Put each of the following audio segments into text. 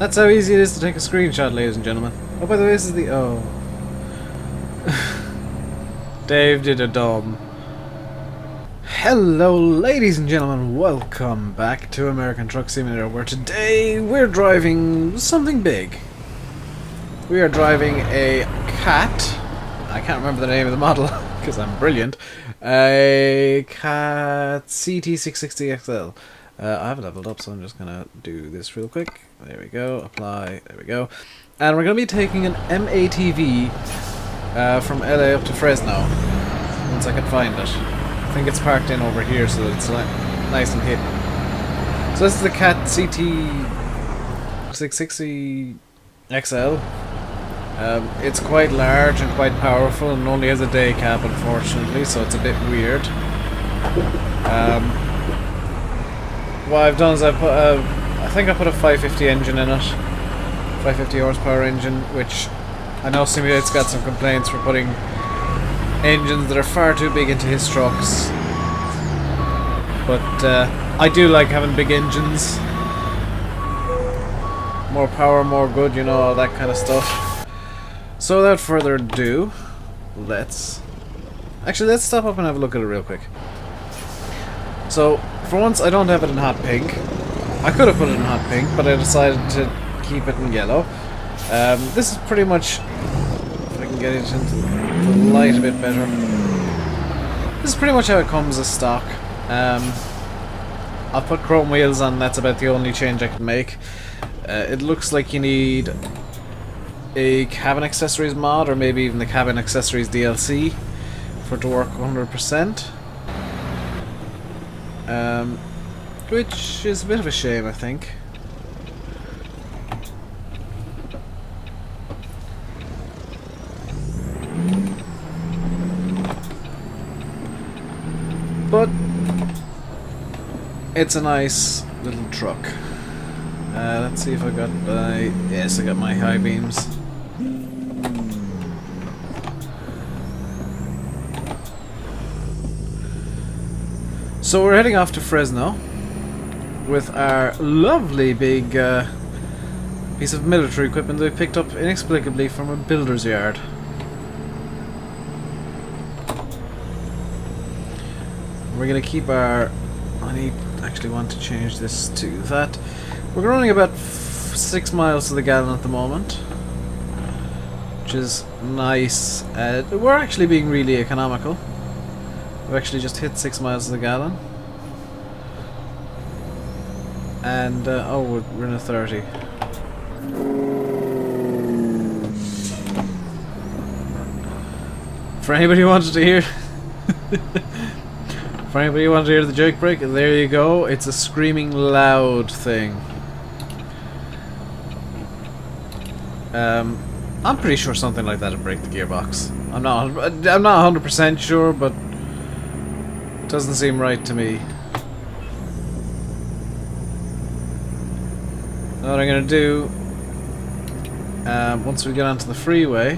That's how easy it is to take a screenshot, ladies and gentlemen. Oh, by the way, this is the... Oh. Dave did a dumb. Hello, ladies and gentlemen. Welcome back to American Truck Simulator, where today we're driving something big. We are driving a cat. I can't remember the name of the model, because I'm brilliant. A cat CT660XL. I haven't leveled up, so I'm just gonna do this real quick. There we go, apply, there we go. And we're gonna be taking an MATV from LA up to Fresno, once I can find it. I think it's parked in over here, so it's nice and hidden. So this is the cat CT660XL. It's quite large and quite powerful, and only has a day cab, unfortunately, so it's a bit weird. What I've done is I think I put a 550 engine in it, 550 horsepower engine, which I know Simulate's got some complaints for putting engines that are far too big into his trucks, but I do like having big engines. More power, more good, you know, all that kind of stuff. So without further ado, let's stop up and have a look at it real quick. So, for once, I don't have it in hot pink. I could have put it in hot pink, but I decided to keep it in yellow. This is pretty much, if I can get it into the light a bit better. This is pretty much how it comes as stock. I'll put chrome wheels on, that's about the only change I can make. It looks like you need a cabin accessories mod, or maybe even the cabin accessories DLC for it to work 100%. Which is a bit of a shame, I think. But it's a nice little truck. Let's see if I got my... Yes, I got my high beams. So we're heading off to Fresno with our lovely big piece of military equipment that we picked up inexplicably from a builder's yard. We're going to keep our... I actually want to change this to that. We're running about 6 miles to the gallon at the moment, which is nice. We're actually being really economical. We've actually just hit 6 miles to the gallon. And, oh, we're in a 30. For anybody who wanted to hear... For anybody who wanted to hear the joke break, there you go. It's a screaming loud thing. I'm pretty sure something like that would break the gearbox. I'm not 100% sure, but it doesn't seem right to me. Now what I'm gonna do, once we get onto the freeway,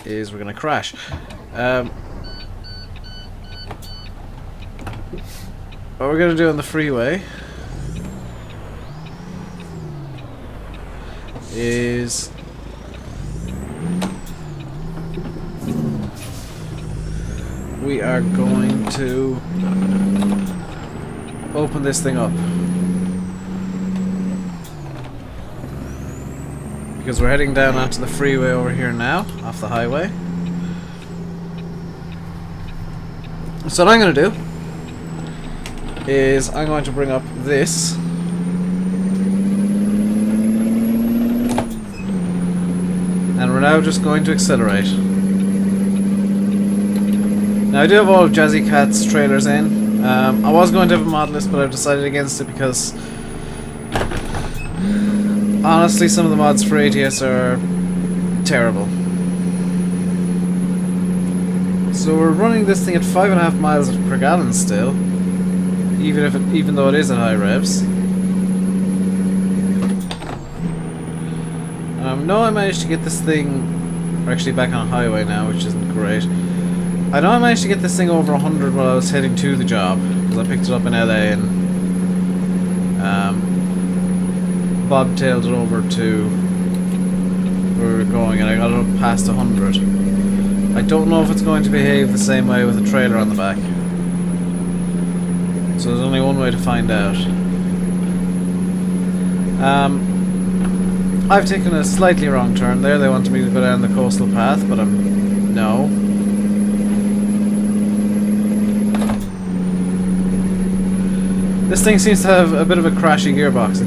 is we're gonna crash. What we're gonna do on the freeway is we are going to open this thing up, because we're heading down onto the freeway over here now, off the highway. So what I'm going to do is I'm going to bring up this, and we're now just going to accelerate. Now I do have all of Jazzy Cat's trailers in. I was going to have a mod list, but I've decided against it because honestly some of the mods for ATS are terrible. So we're running this thing at 5.5 miles per gallon still, even though it is at high revs. No, I managed to get this thing actually back on a highway now, which isn't great. I know I managed to get this thing over 100 while I was heading to the job, because I picked it up in LA and bobtailed it over to where we were going, and I got it up past 100. I don't know if it's going to behave the same way with a trailer on the back. So there's only one way to find out. I've taken a slightly wrong turn there. They wanted me to go down the coastal path, but no. This thing seems to have a bit of a crashy gearbox.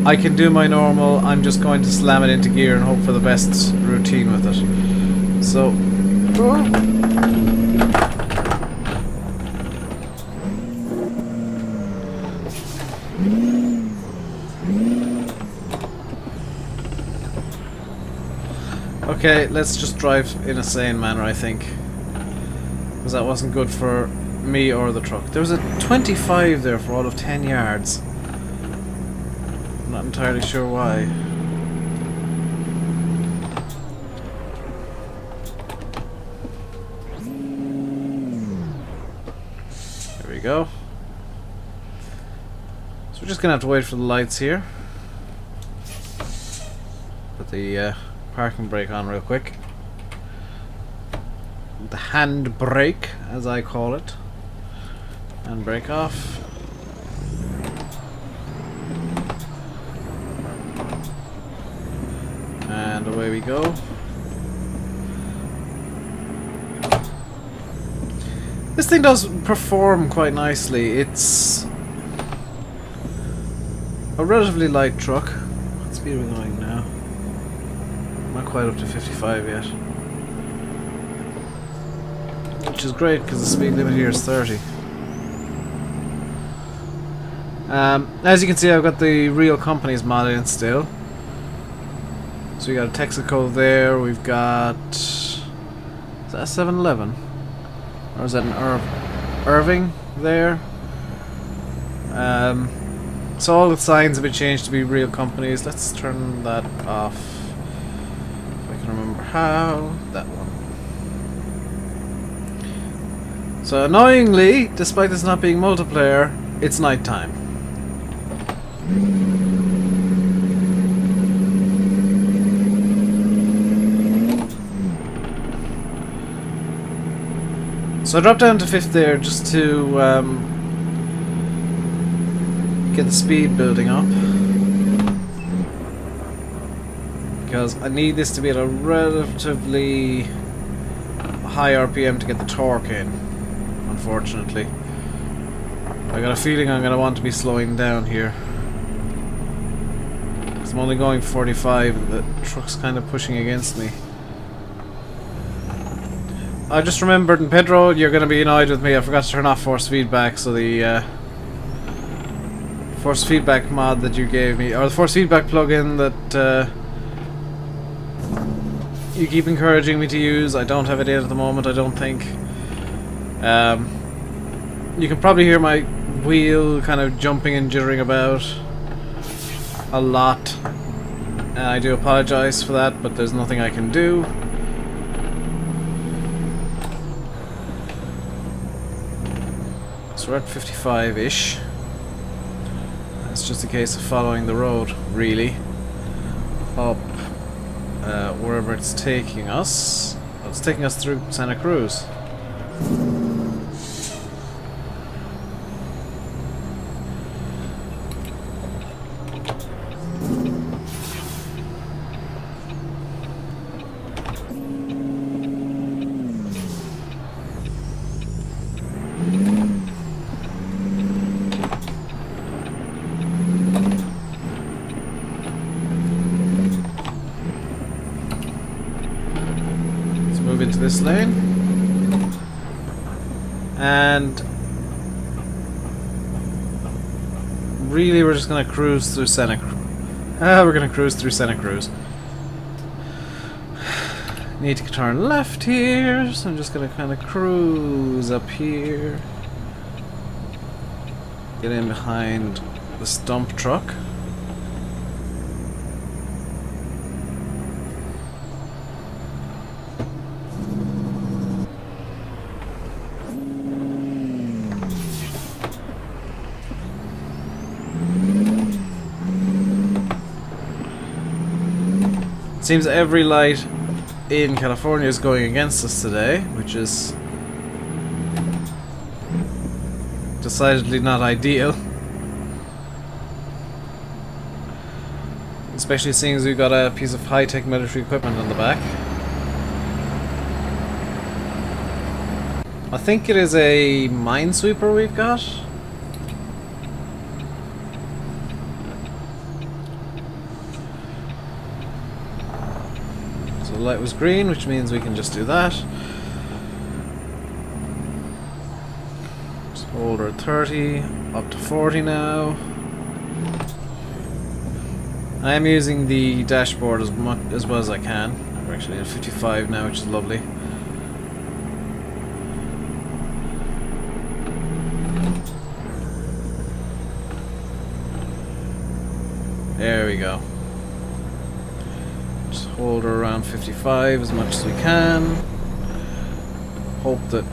I can do my normal, I'm just going to slam it into gear and hope for the best routine with it. So... Okay, let's just drive in a sane manner, I think. Because that wasn't good for me or the truck. There was a 25 there for all of 10 yards. I'm not entirely sure why. There we go. So we're just gonna have to wait for the lights here. Put the parking brake on real quick. The hand brake, as I call it. And brake off. And away we go. This thing does perform quite nicely. It's a relatively light truck. What speed are we going now? Not quite up to 55 yet. Which is great because the speed limit here is 30. As you can see, I've got the real company's mod in still. So we got a Texaco there, we've got... Is that a 7-Eleven? Or is that an Irving there? So all the signs have been changed to be real companies. Let's turn that off. If I can remember how. That one. So annoyingly, despite this not being multiplayer, it's nighttime. So I dropped down to 5th there just to get the speed building up, because I need this to be at a relatively high RPM to get the torque in, unfortunately. I got a feeling I'm going to want to be slowing down here, because I'm only going 45 and the truck's kind of pushing against me. I just remembered, and Pedro, you're going to be annoyed with me, I forgot to turn off force feedback, so the force feedback mod that you gave me, or the force feedback plugin that you keep encouraging me to use, I don't have it in at the moment, I don't think. You can probably hear my wheel kind of jumping and jittering about a lot, and I do apologize for that, but there's nothing I can do. So we're at 55-ish. It's just a case of following the road, really. Up wherever it's taking us. Well, it's taking us through Santa Cruz. Into this lane, and really we're just gonna cruise through Santa Cruz. We're gonna cruise through Santa Cruz. Need to turn left here, so I'm just gonna kind of cruise up here, get in behind this dump truck. Seems every light in California is going against us today, which is decidedly not ideal. Especially seeing as we've got a piece of high-tech military equipment on the back. I think it is a minesweeper we've got. So the light was green, which means we can just do that. Just hold her at 30, up to 40 now. I am using the dashboard as well as I can. We're actually at 55 now, which is lovely. There we go. Just hold her around 55 as much as we can. Hope that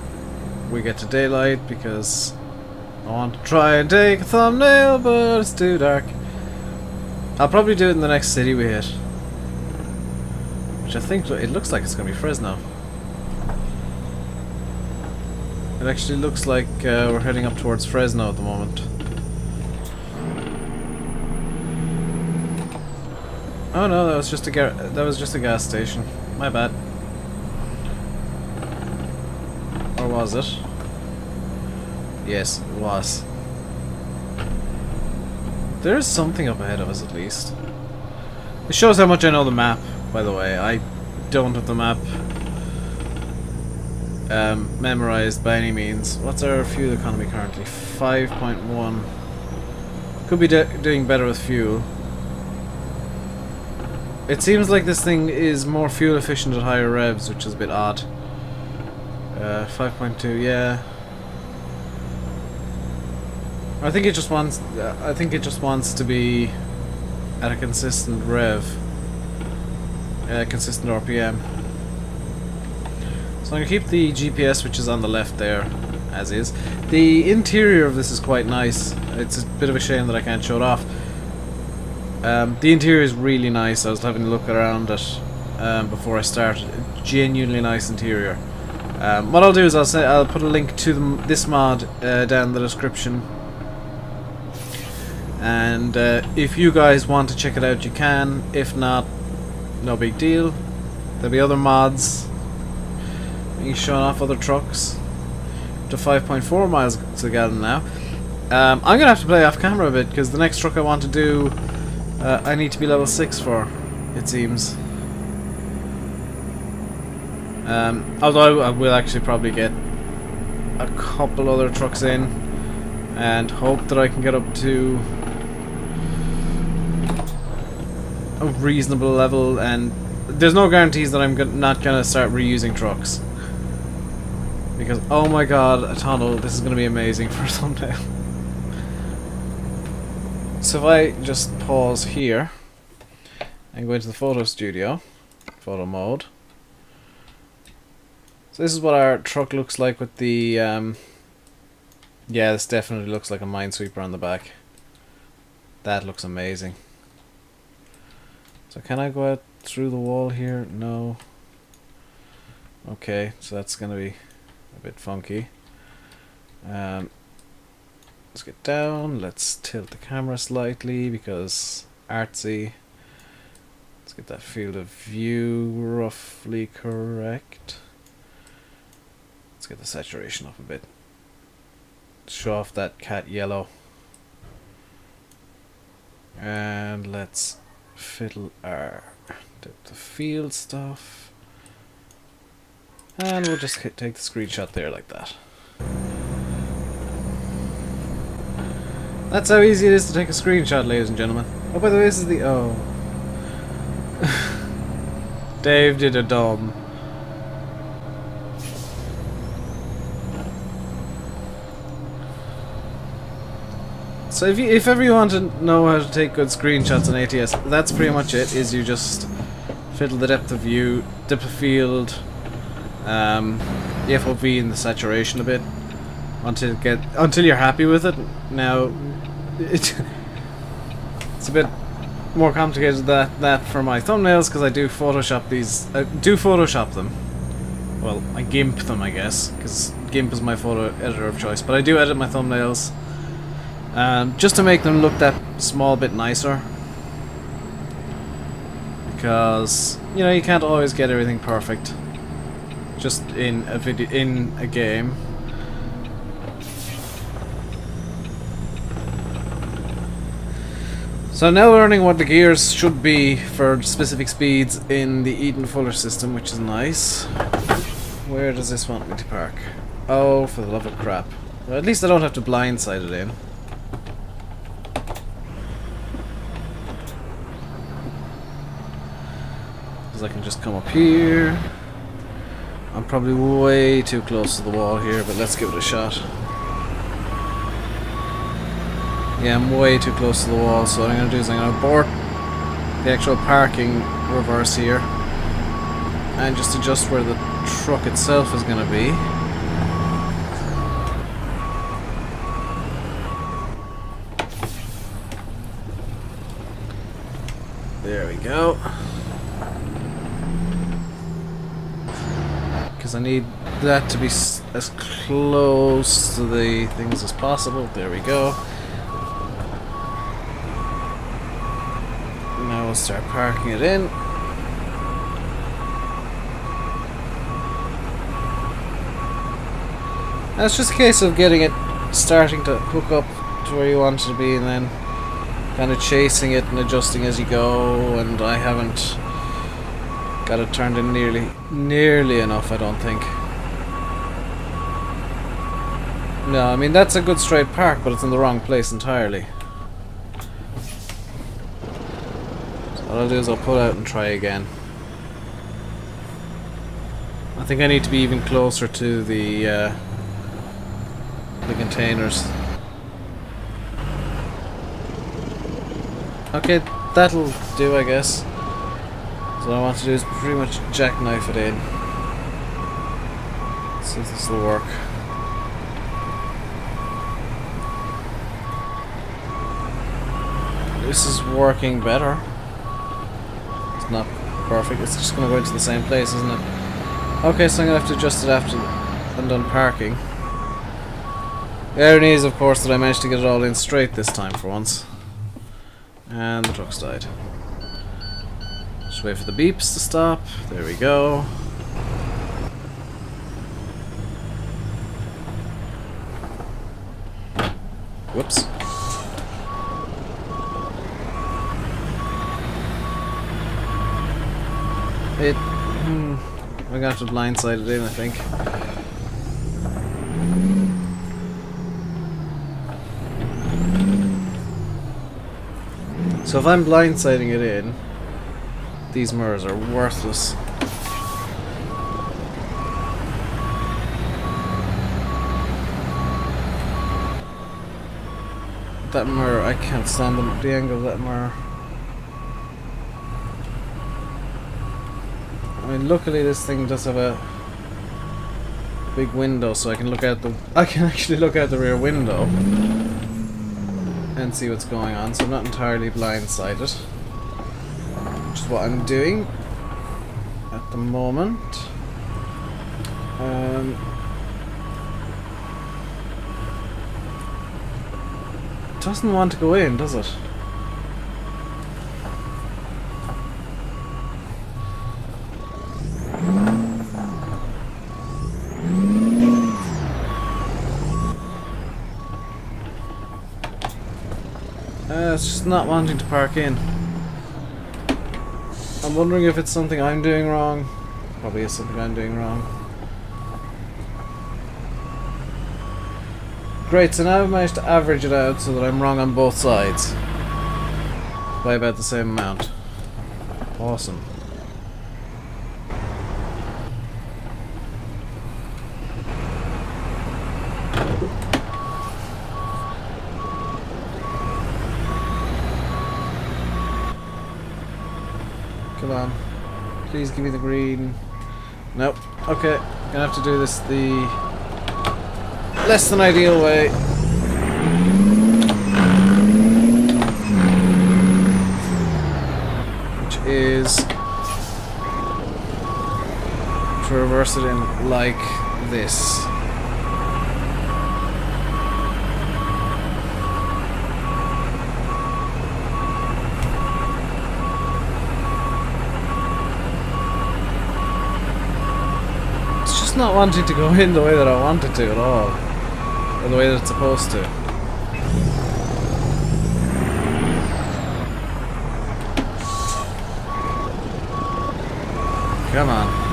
we get to daylight because I want to try and take a thumbnail, but it's too dark. I'll probably do it in the next city we hit, which I think it looks like it's going to be Fresno. It actually looks like we're heading up towards Fresno at the moment. Oh no, that was just a gas station. My bad. Or was it? Yes, it was. There's something up ahead of us at least. It shows how much I know the map, by the way. I don't have the map memorized by any means. What's our fuel economy currently? 5.1. Could be doing better with fuel. It seems like this thing is more fuel efficient at higher revs, which is a bit odd. 5.2, yeah. I think it just wants to be at a consistent rev, consistent RPM. So I'm gonna keep the GPS, which is on the left there, as is. The interior of this is quite nice. It's a bit of a shame that I can't show it off. The interior is really nice. I was having a look around it before I started. Genuinely nice interior. What I'll do is I'll put a link to this mod down in the description. And if you guys want to check it out, you can. If not, no big deal. There'll be other mods. You showing off other trucks to 5.4 miles to gallon now. I'm gonna have to play off camera a bit because the next truck I want to do, I need to be level 6 for, it seems. Although I will actually probably get a couple other trucks in and hope that I can get up to a reasonable level, and there's no guarantees that I'm not gonna start reusing trucks, because oh my god, a tunnel, this is gonna be amazing for a thumbnail. So if I just pause here and go into the photo studio, photo mode. So this is what our truck looks like with the yeah, this definitely looks like a minesweeper on the back. That looks amazing. So can I go out through the wall here? No. Okay, so that's gonna be a bit funky. Let's get down. Let's tilt the camera slightly because artsy. Let's get that field of view roughly correct. Let's get the saturation up a bit. Show off that cat yellow. And let's fiddle our depth of field stuff. And we'll just take the screenshot there like that. That's how easy it is to take a screenshot, ladies and gentlemen. Oh, by the way, this is the... oh. Dave did a dumb. So if ever you want to know how to take good screenshots on ATS, that's pretty much it. Is you just fiddle the depth of view, depth of field, FOV and the saturation a bit until you're happy with it. Now it's a bit more complicated that for my thumbnails, because I do Photoshop these. I do Photoshop them. Well, I GIMP them, I guess, because GIMP is my photo editor of choice. But I do edit my thumbnails just to make them look that small bit nicer. Because you know, you can't always get everything perfect just in a game. So now we're learning what the gears should be for specific speeds in the Eden Fuller system, which is nice. Where does this want me to park? Oh, for the love of crap. Well, at least I don't have to blindside it in. Because I can just come up here. I'm probably way too close to the wall here, but let's give it a shot. Yeah, I'm way too close to the wall, so what I'm going to do is I'm going to abort the actual parking reverse here and just adjust where the truck itself is going to be. There we go. Because I need that to be as close to the things as possible. There we go. Now we'll start parking it in. And it's just a case of getting it starting to hook up to where you want it to be, and then kind of chasing it and adjusting as you go. And I haven't got it turned in nearly enough, I don't think. No, I mean that's a good straight park, but it's in the wrong place entirely. What I'll do is I'll pull out and try again. I think I need to be even closer to the containers. Okay, that'll do, I guess. So what I want to do is pretty much jackknife it in. Let's see if this will work. This is working better. Not perfect, it's just going to go into the same place, isn't it? Okay, so I'm going to have to adjust it after I'm done parking. The irony is, of course, that I managed to get it all in straight this time for once. And the truck's died. Just wait for the beeps to stop. There we go. Whoops. I'm gonna have to blindside it in, I think. So if I'm blindsiding it in, these mirrors are worthless. That mirror, I can't stand the angle of that mirror. I mean, luckily this thing does have a big window, so I can actually look out the rear window and see what's going on. So I'm not entirely blindsided, which is what I'm doing at the moment. It doesn't want to go in, does it? It's just not wanting to park in. I'm wondering if it's something I'm doing wrong. Probably is something I'm doing wrong. Great, so now I've managed to average it out so that I'm wrong on both sides by about the same amount. Awesome. Come on. Please give me the green. Nope. Okay. Gonna have to do this the less than ideal way. Which is to reverse it in like this. Not wanting to go in the way that I want it to at all, or the way that it's supposed to. Come on.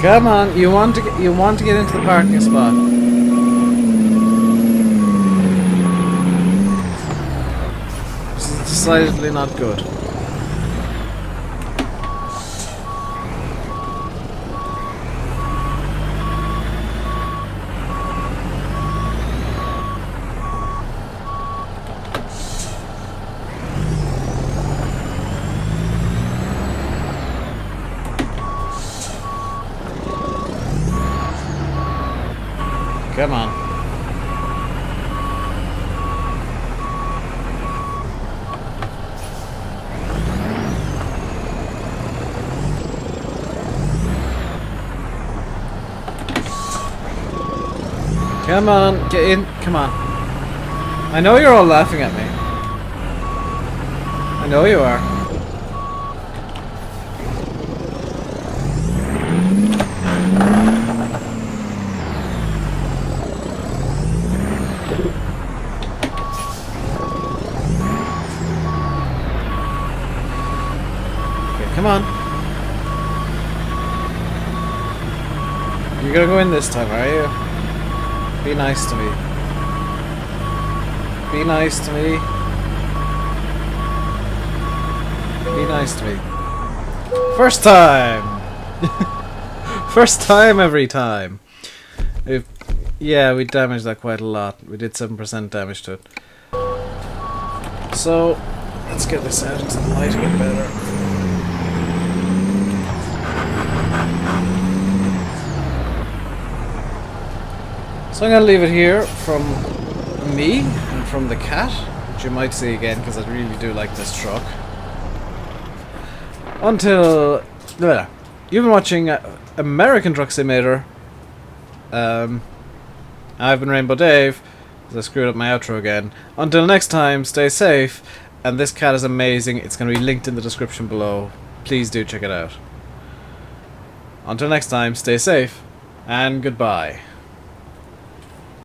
Come on, you want to get into the parking spot. This is decidedly not good. Come on. Come on, get in. Come on. I know you're all laughing at me. I know you are. Come on. You're gonna go in this time, are you? Be nice to me. Be nice to me. Be nice to me. First time! First time every time. Yeah, we damaged that quite a lot. We did 7% damage to it. So, let's get this out into the light a bit better. So I'm going to leave it here from me and from the cat, which you might see again because I really do like this truck. Until... you've been watching American Truck Simulator. I've been RainbowDave, because I screwed up my outro again. Until next time, stay safe, and this cat is amazing. It's going to be linked in the description below. Please do check it out. Until next time, stay safe, and goodbye.